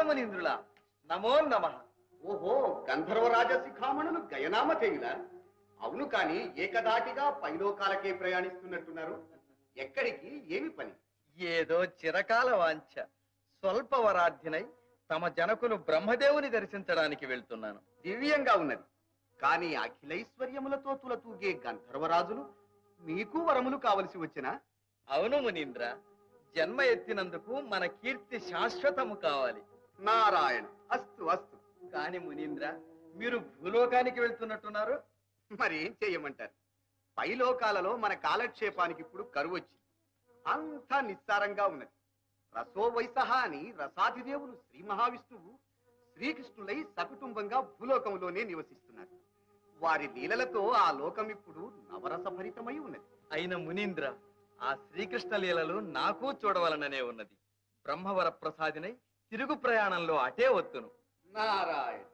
మునీంద్రుల నమో నమః. ఓహో, గంధర్వరాజ శిఖామణులు గయనామధేయుల? అవును, కాని ఏకదాటిగా పైలోకాలకే ప్రయాణిస్తున్నట్టున్నారు. ఎక్కడికి, ఏమి పని? ఏదో చిరకాల వాంఛ. స్వల్పవరాధ్యనై తమ జనకులు బ్రహ్మదేవుని దర్శించడానికి వెళ్తున్నాను. దివ్యంగా ఉన్నది. కాని అఖిలైశ్వర్యములతో తులతూగే గంధర్వరాజులు మీకు వరములు కావలసి వచ్చినా? అవును మునీంద్ర, జన్మ ఎత్తినందుకు మన కీర్తి శాశ్వతము కావాలి. నారాయణ, అస్తు అస్తు. కాని మునీంద్ర, మీరు భూలోకానికి వెళ్తున్నట్టున్నారు. మరి ఏం చేయమంటారు? పైలోకాలలో మన కాలక్షేపానికి ఇప్పుడు కరువు వచ్చింది. అంతా నిస్సారంగా ఉన్నది. రసో వైసహ అని రసాధిదేవులు శ్రీ మహావిష్ణువు శ్రీకృష్ణులై సకుటుంబంగా భూలోకంలోనే నివసిస్తున్నారు. వారి లీలలతో ఆ లోకం ఇప్పుడు నవరసభరితమై ఉన్నది. అయిన మునీంద్ర, ఆ శ్రీకృష్ణ లీలలు నాకు చూడవలననే ఉన్నది. బ్రహ్మవర ప్రసాదినై తిరుగు ప్రయాణంలో అటే వత్తును. నారాయణ.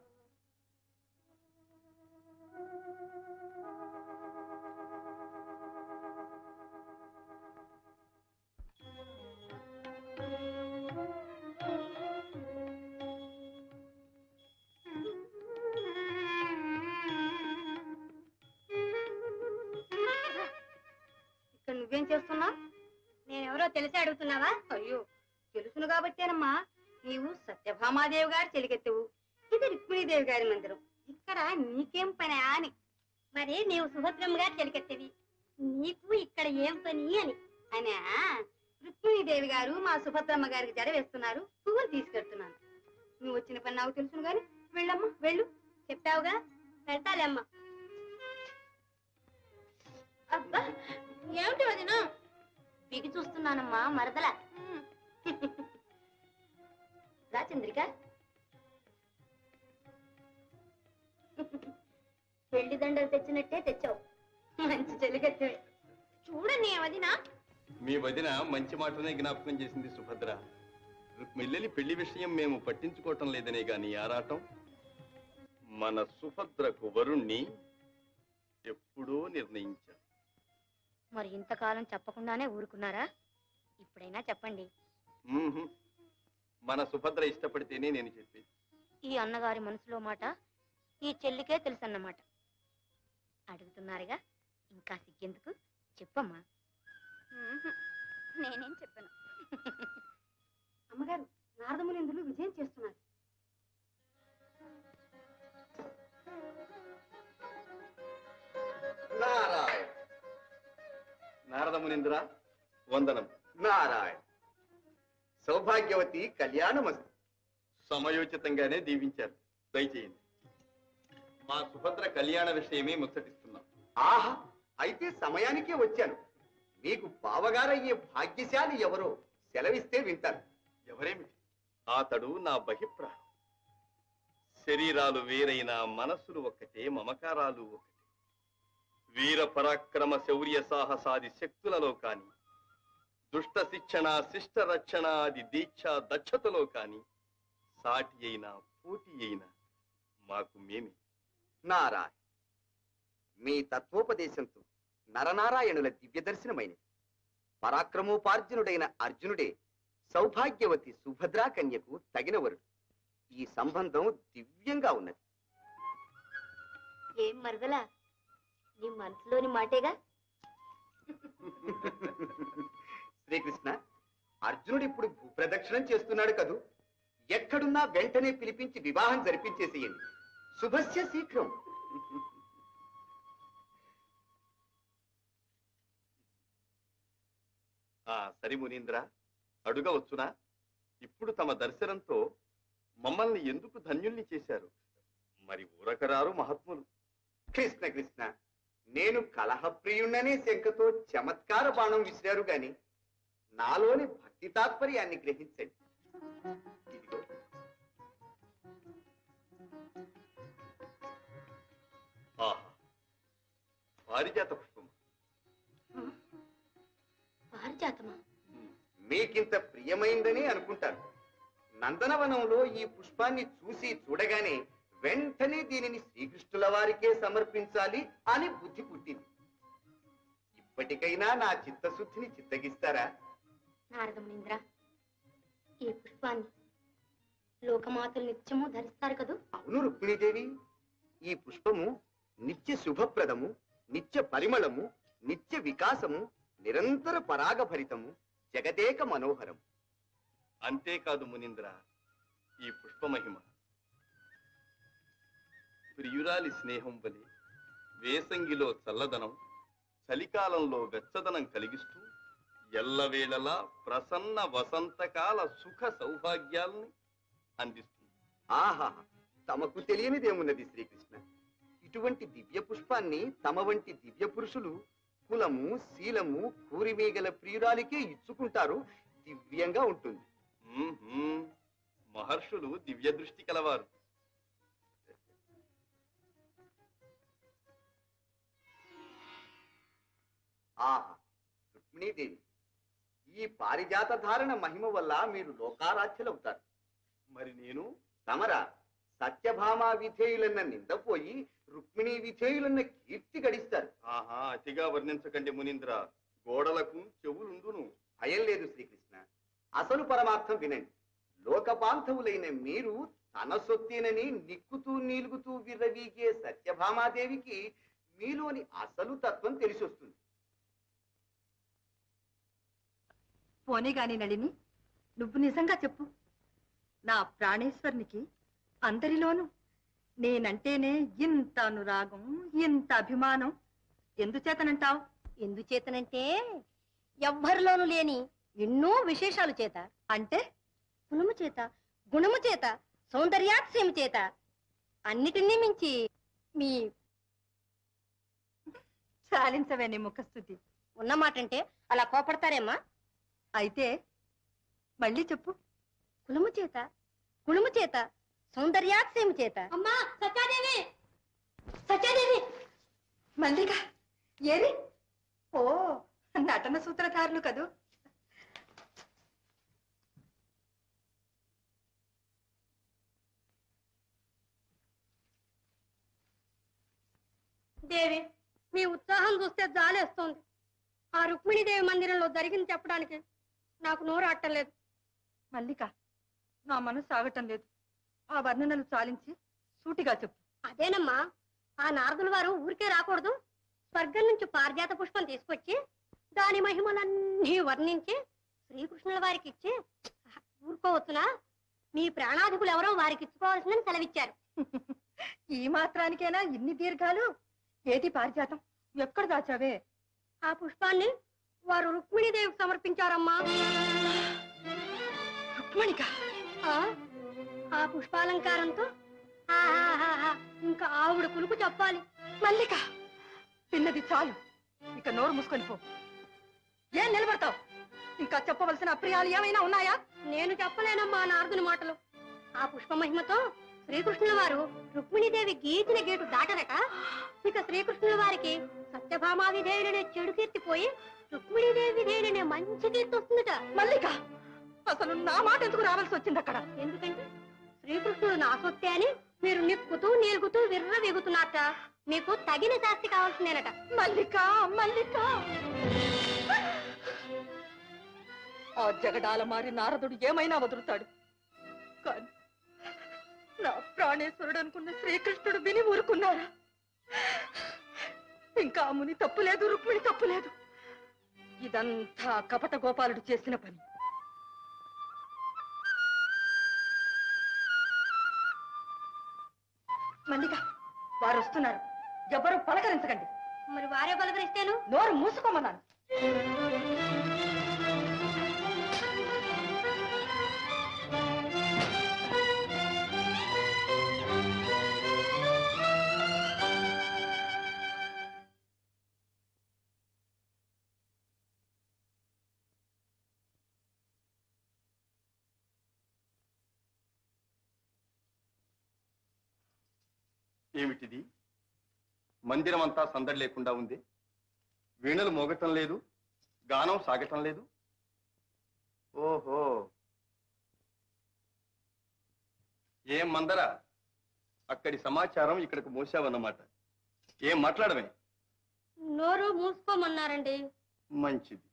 ఇక్కడ నువ్వేం చేస్తున్నా? నేనెవరో తెలిసి అడుగుతున్నావా? అయ్యో, తెలుసును కాబట్టేనమ్మా. నీవు సత్యభామాదేవి గారి చెలికెత్తవు. ఇది రుక్మిణీదేవి గారి మందిరం. ఇక్కడ నీకేం పని అని. మరి నీవు సుభద్రమ్మ గారి చెలికెత్తవి, నీకు ఇక్కడ ఏం పని అని అనా? రుక్మిణీదేవి గారు మా సుభద్రమ్మ గారికి జడ వేస్తున్నారు, పువ్వులు తీసుకెడుతున్నాను. నువ్వు వచ్చిన పని నాకు తెలుసును గాని వెళ్ళమ్మా, వెళ్ళు. చెప్పావుగా, వెళ్తాలే అమ్మా. అబ్బా, ఏమిటి వదినా? బిగి చూస్తున్నానమ్మా, మరదల. రా చంద్రిక. పెళ్లి దండలు తెచ్చినట్టే తెచ్చావు. మంచి చెలిగత్తెవే. చూడండి వదినా. మీ వదిన మంచి మాటనే జ్ఞాపకం చేసింది సుభద్ర. రుక్మిళ్ళి పెళ్లి విషయం మేము పట్టించుకోవటం లేదనే గాని ఆరాటం. మన సుభద్రకు వరుణ్ణి ఎప్పుడో నిర్ణయించాం. మరి ఇంతకాలం చెప్పకుండానే ఊరుకున్నారా? ఇప్పుడైనా చెప్పండి. మన సుభద్ర ఇష్టపడితేనే నేను చెప్పేది. ఈ అన్నగారి మనసులో మాట ఈ చెల్లికే తెలుసన్నమాట. అడుగుతున్నారుగా, ఇంకా సిగ్గెందుకు? చెప్పమ్మా. నేనేం చెప్పను. అమ్మగారు, నారదమునిందులు విజయం చేస్తున్నారు. నారాయణ. నారద మునీంద్ర, వందనం. నారాయణ. సౌభాగ్యవతి కళ్యాణమస్తు. సమయోచితంగానే దీవించారు. దయచేయండి. మా సుభద్ర కళ్యాణ విషయమే ముచ్చటిస్తున్నాం. ఆహా, అయితే సమయానికే వచ్చాను. మీకు బావగారయ్యే భాగ్యశాలి ఎవరో సెలవిస్తే వింటాను. ఎవరేమిటి? అతడు నా బహిప్రాణం. శరీరాలు వేరైన మనస్సులు ఒక్కటే, మమకారాలు ఒకటే. వీర పరాక్రమ శౌర్య సాహసాది శక్తులలో కాని, దుష్ట శిక్షణ శిష్ట రక్షణ అది దీక్ష దక్షతలో కాని సాటి అయినా పోటీ అయినా మాకు మేమే. నారాయణ. మీ తత్వోపదేశంతో నరనారాయణుల దివ్య దర్శనమైనది. పరాక్రమోపార్జునుడైన అర్జునుడే సౌభాగ్యవతి సుభద్రా కన్యకు తగినవరుడు. ఈ సంబంధం దివ్యంగా ఉన్నది. ఏం మరదలా, నీ మనసులోని మాటేగా. శ్రీకృష్ణ, అర్జునుడు ఇప్పుడు భూప్రదక్షిణం చేస్తున్నాడు కదూ. ఎక్కడున్నా వెంటనే పిలిపించి వివాహం జరిపించేసేయండి. శుభస్య శీఘ్రం. సరి మునీంద్ర, అడుగవచ్చునా? ఇప్పుడు తమ దర్శనంతో మమ్మల్ని ఎందుకు ధన్యుల్ని చేశారు? మరి ఊరకరారు మహాత్ములు. కృష్ణ కృష్ణ, నేను కలహప్రియుణ్ణనే శంకతో చమత్కార బాణం విసిరారు గాని నాలోని భక్తి తాత్పర్యాన్ని గ్రహించండి. ఇదిగో. ఆహా, పారిజాత పుష్పం. పారిజాతమా? మీకింత ప్రియమైందని అనుకుంటాను. నందనవనంలో ఈ పుష్పాన్ని చూసి చూడగానే వెంటనే దీనిని శ్రీకృష్ణుల వారికే సమర్పించాలి అని బుద్ధి పుట్టింది. ఇప్పటికైనా నా చిత్తశుద్ధిని చిత్తగిస్తారా? నారదమునింద్ర, ఈ పుష్పాన్ని లోకమాతలు నిత్యము ధరిస్తారు కదూ. అవును రుక్మిణీదేవి, ఈ పుష్పము నిత్య శుభప్రదము, నిత్య పరిమళము, నిత్య వికాసము, నిరంతర పరాగభరితము, జగదేక మనోహరం. అంతేకాదు మునీంద్ర, ఈ పుష్పమహిమ ప్రియురాలి స్నేహం వలె వేసంగిలో చల్లదనం, చలికాలంలో వెచ్చదనం కలిగిస్తూ ఎల్లవేళలా ప్రసన్న వసంతకాల సుఖ సౌభాగ్యాల్ని అందిస్తుంది. ఆహా, తమకు తెలియనిదేమున్నది శ్రీకృష్ణ. ఇటువంటి దివ్య పుష్పాన్ని తమ వంటి దివ్య పురుషులు కులము, శీలము, కూరిమీగల ప్రియురాలికే ఇచ్చుకుంటారు. దివ్యంగా ఉంటుంది. మహర్షులు దివ్య దృష్టి కలవారు. ఆహా రుక్మిణీదేవి, ఈ పారిజాత ధారణ మహిమ వల్ల మీరు లోకారాధ్యులవుతారు. మరి నేను తమరా సత్యభామా విధేయులన్న నిందపోయి రుక్మిణీ విధేయులన్న కీర్తి గడిస్తారు. ఆహా, అతిగా వర్ణించకండి మునీంద్ర, గోడలకు చెవులుండును. భయం లేదు శ్రీకృష్ణ. అసలు పరమార్థం వినండి. లోకపాంధవులైన మీరు తన సొత్తేనని నిక్కుతూ నీలుగుతూ విర్రవీగే సత్యభామాదేవికి మీలోని అసలు తత్వం తెలిసొస్తుంది. పోనీ గాని నళిని, నువ్వు నిజంగా చెప్పు. నా ప్రాణేశ్వరునికి అందరిలోనూ నేనంటేనే ఇంత అనురాగం, ఇంత అభిమానం ఎందుచేతనంటావు? ఎందుచేతనంటే ఎవ్వరిలోనూ లేని ఎన్నో విశేషాలు చేత. అంటే గుణము చేత, గుణము చేత, సౌందర్యాతిశయం చేత, అన్నిటినీ మించి మీ చాలించవే నీ ముఖస్థుతి. ఉన్నమాటంటే అలా కోపడతారేమ్మా? అయితే మళ్ళీ చెప్పు. కులము చేత, గుణము చేత, సౌందర్యాతిశయం చేత. అమ్మా సత్యాదేవి, సత్యాదేవి! మల్లిక ఏరి? ఓ, నటన సూత్రధారులు కదూ. దేవి, మీ ఉత్సాహం చూస్తే జాలేస్తోంది. ఆ రుక్మిణీదేవి మందిరంలో జరిగింది చెప్పడానికి నాకు నోరు అట్టలేదు. మల్లిక, నా మనసు ఆగటం లేదు. ఆ వర్ణనలు చాలించి సూటిగా చెప్పు. అదేనమ్మా, ఆ నారదుల వారు ఊరికే రాకూడదు. స్వర్గం నుంచి పారిజాత పుష్పం తీసుకొచ్చి దాని మహిమలన్నీ వర్ణించి శ్రీకృష్ణుల వారికి ఇచ్చి ఊరుకోవచ్చునా? మీ ప్రాణాధికులు ఎవరో వారికి ఇచ్చుకోవాల్సిందని సెలవిచ్చారు. ఈ మాత్రానికేనా ఇన్ని దీర్ఘాలు? ఏది పారిజాతం? ఎక్కడ దాచావే? ఆ పుష్పాన్ని వారు రుక్మిణీదేవికి సమర్పించారమ్మా. రుక్మిణిక? ఆ పుష్పాలంకారంతో ఇంకా ఆవిడ కులుపు చెప్పాలి. మల్లిక, పిన్నది చాలు. ఇక నోరు మూసుకొని పో. ఏం నిలబడతావు? ఇంకా చెప్పవలసిన అప్రియాలు ఏమైనా ఉన్నాయా? నేను చెప్పలేనమ్మా నారదుని మాటలు. ఆ పుష్ప మహిమతో శ్రీకృష్ణుల వారు రుక్మిణీదేవి గీచిన గేటు దాటరట. ఇక శ్రీకృష్ణుల వారికి సత్యభామా విధేయులనే చెడు కీర్తిపోయి రుక్మిణీదేవి విధేయులనే మంచి కీర్తి వస్తుందట. మల్లిక, అసలు నా మాట ఎందుకు రావాల్సి వచ్చింది అక్కడ? ఎందుకంటే శ్రీకృష్ణుడు నా సొత్తే అని మీరు నిప్పుతూ నీలుగుతూ విర్ర వెగుతున్నారట. మీకు తగిన శాస్తి కావాల్సిందేనట. మల్లిక, మల్లిక! ఆ జగడాల మారి నారదుడు ఏమైనా వదులుతాడు, కానీ నా ప్రాణేశ్వరుడు అనుకున్న శ్రీకృష్ణుడు విని ఊరుకున్నారా? ఇంకా ముని తప్పులేదు, రుక్మిణి తప్పులేదు. ఇదంతా కపట గోపాలుడు చేసిన పని. మల్లిక, వారు వస్తున్నారు. ఎవరు పలకరించకండి. మరి వారే పలకరిస్తేను? నోరు మూసుకోమన్నాను. ఏమిటిది? మందిరం అంతా సందడి లేకుండా ఉంది. వీణలు మోగటం లేదు, గానం సాగటం లేదు. ఓహో, ఏం మందరా, అక్కడి సమాచారం ఇక్కడికి మోసావన్నమాట. ఏం మాట్లాడమే? నోరు మూసుకోమన్నారండి. మంచిది.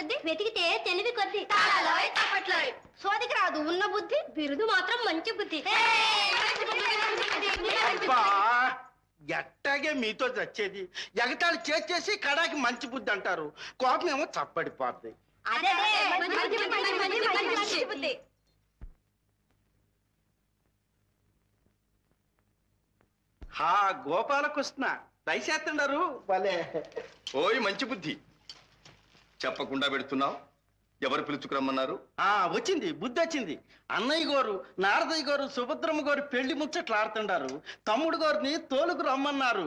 కొద్ది వెతికితే తెలివి కొద్ది సోదికి రాదు ఉన్న బుద్ధి బిరుదు మాత్రం మంచి బుద్ధి ఎట్టాగే మీతో చచ్చేది ఎగతాళి చేసి కడాకి మంచి బుద్ధి అంటారు కోపం ఏమో చప్పడిపోద్ది హా గోపాలకృష్ణ దయచేస్తున్నారు భలే ఓయ్ మంచి బుద్ధి, చెప్పకుండా పెడుతున్నావు. ఎవరు పిలుచుకురమ్మన్నారు? వచ్చింది బుద్ధి వచ్చింది. అన్నయ్య గారు నారదయ్య గారు సుభద్రమ్మ గారు పెళ్లి ముచ్చట్లు ఆడుతుండారు. తమ్ముడు గారిని తోలుకు రమ్మన్నారు.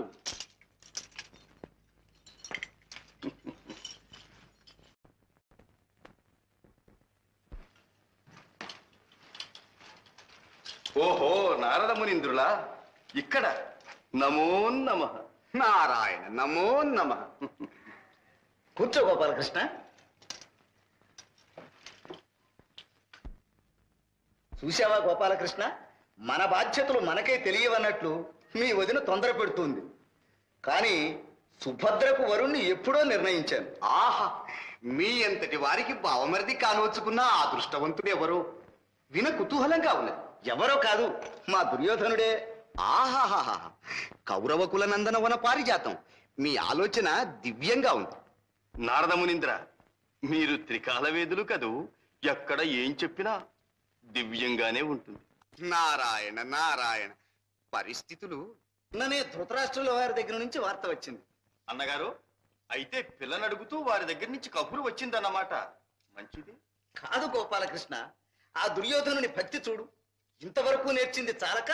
ఓహో, నారద మునీంద్రులా ఇక్కడ. నమో నమః. నారాయణ నమో నమః. కూర్చో గోపాలకృష్ణ. చూశావా గోపాలకృష్ణ, మన బాధ్యతలు మనకే తెలియవన్నట్లు మీ వదిన తొందర పెడుతుంది. కానీ సుభద్రకు వరుణ్ణి ఎప్పుడో నిర్ణయించాను. ఆహా, మీ అంతటి వారికి బావమరిది కానవచ్చుకున్న ఆ అదృష్టవంతుడు ఎవరో విన కుతూహలంగా ఉన్నది. ఎవరో కాదు, మా దుర్యోధనుడే. ఆహాహాహా, కౌరవ కుల నందనవన పారిజాతం. మీ ఆలోచన దివ్యంగా ఉంది. నారద మునీంద్ర, మీరు త్రికాలవేదులు కదూ. ఎక్కడ ఏం చెప్పినా దివ్యంగానే ఉంటుంది. నారాయణ నారాయణ. పరిస్థితులు నిన్ననే ధృతరాష్ట్రుల వారి దగ్గర నుంచి వార్త వచ్చింది. అన్నగారు, అయితే పిల్లని అడుగుతూ వారి దగ్గర నుంచి కబురు వచ్చిందన్నమాట. మంచిది. కాదు గోపాలకృష్ణ, ఆ దుర్యోధనుని భక్తి చూడు. ఇంతవరకు నేర్చింది చాలక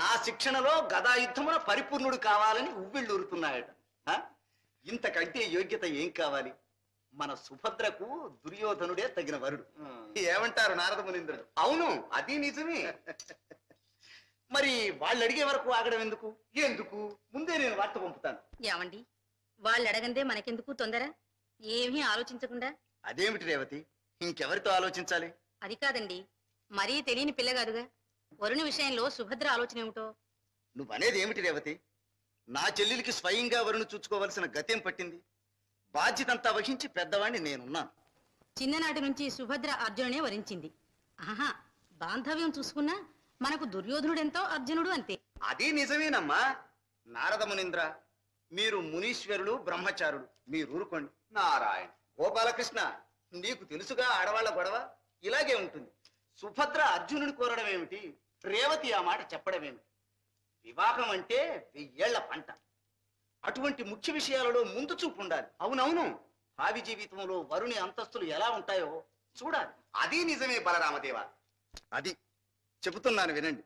నా శిక్షణలో గదాయుద్ధమున పరిపూర్ణుడు కావాలని ఉవ్విళ్ళూరుతున్నాయట. ఇంతకంటే యోగ్యత ఏం కావాలి? మన సుభద్రకు దుర్యోధనుడే తగిన వరుడు. ఏమంటారు నారద మునీంద్రుడు? అవును, అది నిజమే. మరి వాళ్ళు అడిగే వరకు ఆగడం ఎందుకు? ఎందుకు? ముందే నేను వార్త పంపుతాను. ఏమండి, వాళ్ళు అడగందే మనకెందుకు తొందర? ఏమీ ఆలోచించకుండా. అదేమిటి రేవతి, ఇంకెవరితో ఆలోచించాలి? అది కాదండి, మరీ తెలియని పిల్లగాదుగా. వరుణి విషయంలో సుభద్ర ఆలోచన ఏమిటో. నువ్వనేది ఏమిటి రేవతి? నా చెల్లెలికి స్వయంగా వరుణు చూసుకోవలసిన గతేం పట్టింది? బాధ్యతంతా వహించి పెద్దవాణ్ణి నేనున్నాను. చిన్ననాటి నుంచి సుభద్ర అర్జునునే వరించింది. ఆహా, బాంధవ్యం చూసుకున్నా మనకు దుర్యోధనుడెంతో అర్జునుడు అంతే. అది నిజమేనమ్మా. నారద మునీంద్ర, మీరు మునీశ్వరులు, బ్రహ్మచారుడు, మీరు ఊరుకోండి. నారాయణ. గోపాలకృష్ణ, నీకు తెలుసుగా ఆడవాళ్ల గొడవ ఇలాగే ఉంటుంది. సుభద్ర అర్జునుని కోరడం ఏమిటి? రేవతి ఆ మాట చెప్పడం ఏమిటి? వివాహం అంటే 1000 ఏళ్ల పంట. అటువంటి ముఖ్య విషయాలలో ముందు చూపు ఉండాలి. అవునవును, భావి జీవితంలో వరుణి అంతస్తులు ఎలా ఉంటాయో చూడాలి. అది నిజమే బలరామదేవ. అది చెబుతున్నాను వినండి.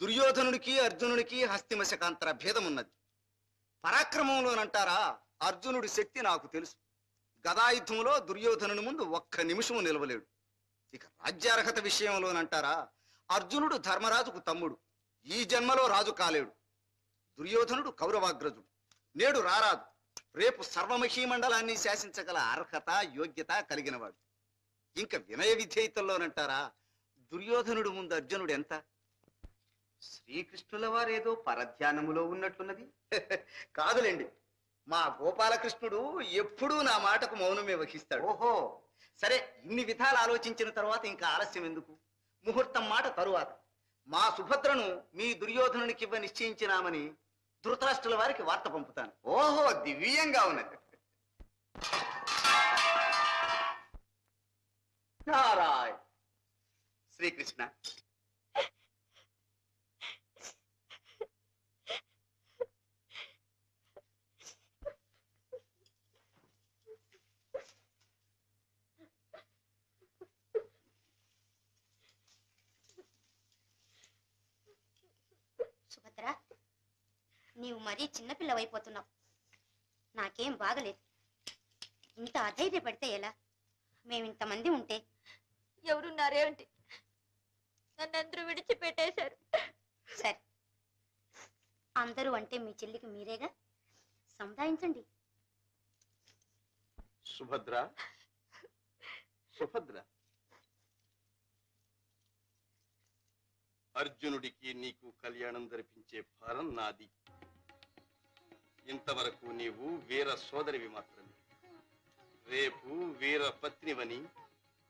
దుర్యోధనునికి అర్జునునికి హస్తిమశకాంతర భేదం ఉన్నది. పరాక్రమంలోనంటారా, అర్జునుడి శక్తి నాకు తెలుసు. గదాయుద్ధంలో దుర్యోధనుని ముందు ఒక్క నిమిషము నిలవలేడు. ఇక రాజ్యార్హత విషయంలోనంటారా, అర్జునుడు ధర్మరాజుకు తమ్ముడు, ఈ జన్మలో రాజు కాలేడు. దుర్యోధనుడు కౌరవాగ్రజుడు, నేడు రారాదు, రేపు సర్వమహీమండలాన్ని శాసించగల అర్హత యోగ్యత కలిగినవాడు. ఇంకా వినయ విధేయతల్లోనంటారా, దుర్యోధనుడు ముందు అర్జునుడు ఎంత? శ్రీకృష్ణుల వారేదో పరధ్యానములో ఉన్నట్లున్నది. కాదులేండి, మా గోపాలకృష్ణుడు ఎప్పుడూ నా మాటకు మౌనమే వహిస్తాడు. ఓహో, సరే, ఇన్ని విధాలు ఆలోచించిన తర్వాత ఇంకా ఆలస్యం ఎందుకు? ముహూర్తం మాట తరువాత మా సుభద్రను మీ దుర్యోధనునికి ఇవ్వ నిశ్చయించినామని ధృతరాష్ట్రుల వారికి వార్త పంపుతాను. ఓహో, దివ్యంగా ఉన్నది. నారాయణ. శ్రీకృష్ణ, సుభద్ర, నీవు మరీ చిన్నపిల్లవైపోతున్నావు. నాకేం బాగలేదు. ఇంత అధైర్యపడితే ఎలా? మేమింతమంది ఉంటే. ఎవరున్నారే అంటే నన్నందరూ విడిచిపెట్టేశారు. సరే, అందరూ అంటే మీ చెల్లికి మీరేగా, సముదాయించండి. సుభద్ర, సుభద్ర, అర్జునుడికి నీకు కళ్యాణం జరిపించే భారం నాది. ఇంతవరకు నీవు వీర సోదరివి మాత్రమే. రేపు వీర పత్నివని,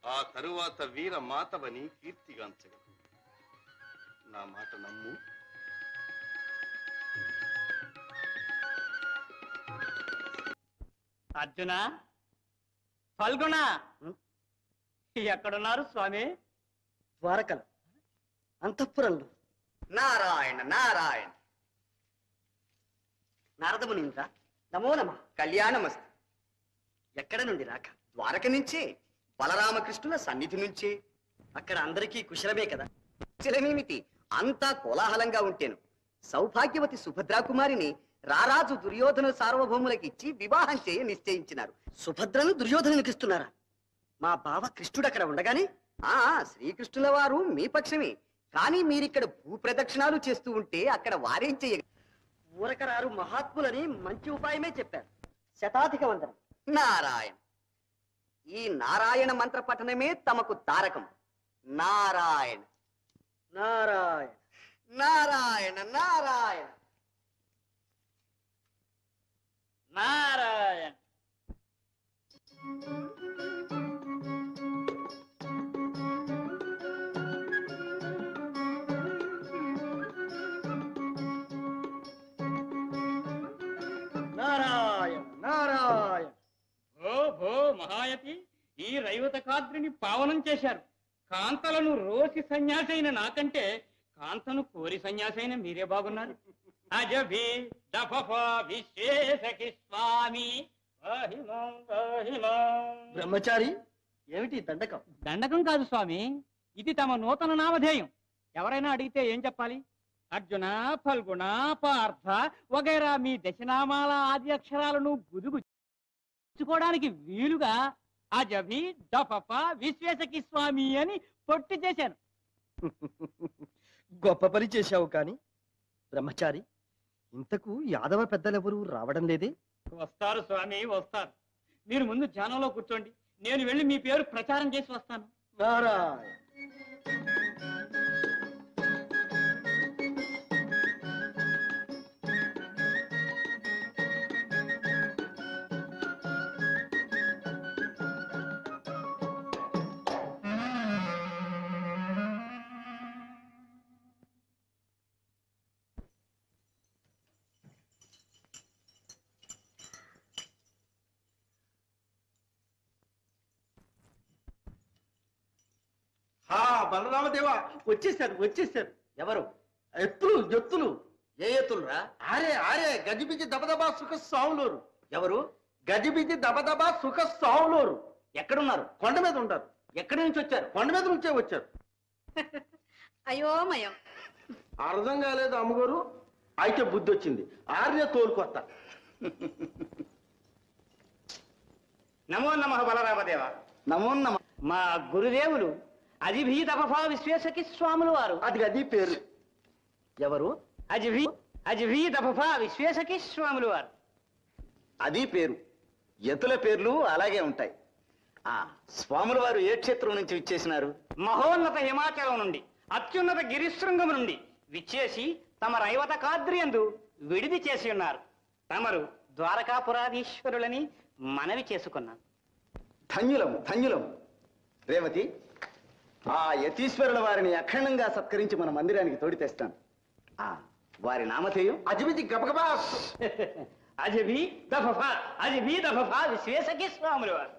ఆ తరువాత వీర మాతవని కీర్తిగాంచగలవు. నా మాట నమ్ము. అర్జున, ఫల్గుణ, ఎక్కడున్నారు స్వామి? ద్వారకలు అంతఃపురంలో. నారాయణ నారాయణ. నారదమునింద్ర, నమో నమ. కళ్యాణమస్తు. ఎక్కడ నుండి రాక? ద్వారక నుంచే, బలరామకృష్ణుల సన్నిధి నుంచే. అక్కడ అందరికీ కుశలమే కదా? కుశలమేమిటి, అంతా కోలాహలంగా ఉంటేను. సౌభాగ్యవతి సుభద్రాకుమారిని రారాజు దుర్యోధన సార్వభౌములకి ఇచ్చి వివాహం చేయ నిశ్చయించినారు. సుభద్రను దుర్యోధనునికి ఇస్తున్నారా? మా బావ కృష్ణుడు అక్కడ ఉండగానే? ఆ శ్రీకృష్ణుల వారు మీ పక్షమే, కానీ మీరిక్కడ భూప్రదక్షిణాలు చేస్తూ ఉంటే అక్కడ వారేం చెయ్య. ఊరకరారు మహాత్ములని మంచి ఉపాయమే చెప్పారు. శతాధిక వందనం. నారాయణ. ఈ నారాయణ మంత్ర పఠనమే తమకు తారకం. నారాయణ నారాయణ నారాయణ నారాయణ. నారాయణ. నారాయణ నారాయణ. భో మహాయతి, ఈ రైవతకాద్రిని పావనం చేశారు. కాంతలను రోసి సన్యాసైన నాకంటే కాంతను కోరి సన్యాసైన మీరే బాగున్నారు. అజభి దఫఫ విశ్వేశకి స్వామి. బ్రహ్మచారి, ఏమిటి దండకం? దండకం కాదు స్వామి, ఇది తమ నూతన నామధేయం. ఎవరైనా అడిగితే ఏం చెప్పాలి? అర్జున, ఫల్గుణ, పార్థ వగైరా మీ దశనామాల ఆది అక్షరాలను గుదుగుచ్చుకోవడానికి వీలుగా అజభి దఫఫ విశ్వేశకి స్వామి అని పొట్టి చేశాను. గొప్ప పని చేశావు. కాని బ్రహ్మచారి, ఇంతకు యాదవ పెద్దలెవరూ రావడం లేదే? వస్తారు స్వామి, వస్తారు. మీరు ముందు ధ్యానంలో కూర్చోండి, నేను వెళ్ళి మీ పేరు ప్రచారం చేసి వస్తాను. నారాయణ. బలరామదేవా, వచ్చేసారు వచ్చేసారు. ఎవరు? ఎత్తులు. ఏ ఎత్తులురా? ఆరే గజిబిజి దబదబా సుఖ సావులోరు. ఎవరు? గజిబిజి దబదబా సుఖ సావులోరు. ఎక్కడున్నారు? కొండ మీద ఉంటారు. ఎక్కడి నుంచి వచ్చారు? కొండ మీద నుంచే వచ్చారు. అయోమయం. అర్థం కాలేదు అమ్మగారు. అయితే బుద్ధి వచ్చింది. ఆర్య తోలుకొత్త. నమో నమః బలరామదేవ. నమో నమ. మా గురుదేవులు అజిభి దఫఫ విశ్వేశకి స్వాములు వారు. అది పేరు. ఎవరు? అజిభి దఫఫ విశ్వేశకి స్వాములు వారు. అది పేరు. ఎత్తుల పేర్లు అలాగే ఉంటాయి. ఆ స్వాముల వారు ఏ క్షేత్రం నుంచి విచ్చేసినారు? మహోన్నత హిమాచలం నుండి, అత్యున్నత గిరిశృంగం నుండి విచ్చేసి తమ రైవత కాద్రియందు విడిది చేసి ఉన్నారు. తమరు ద్వారకాపురాధీశ్వరులని మనవి చేసుకున్నాను. ధన్యులము. రేవతి, ఆ యతీశ్వరుల వారిని అఖండంగా సత్కరించి మన మందిరానికి తోడి తెస్తాను. వారి నామధేయం? అజిబిజి గబగబా. అజిభి దఫఫ విశ్వేశకి స్వాములు వారు.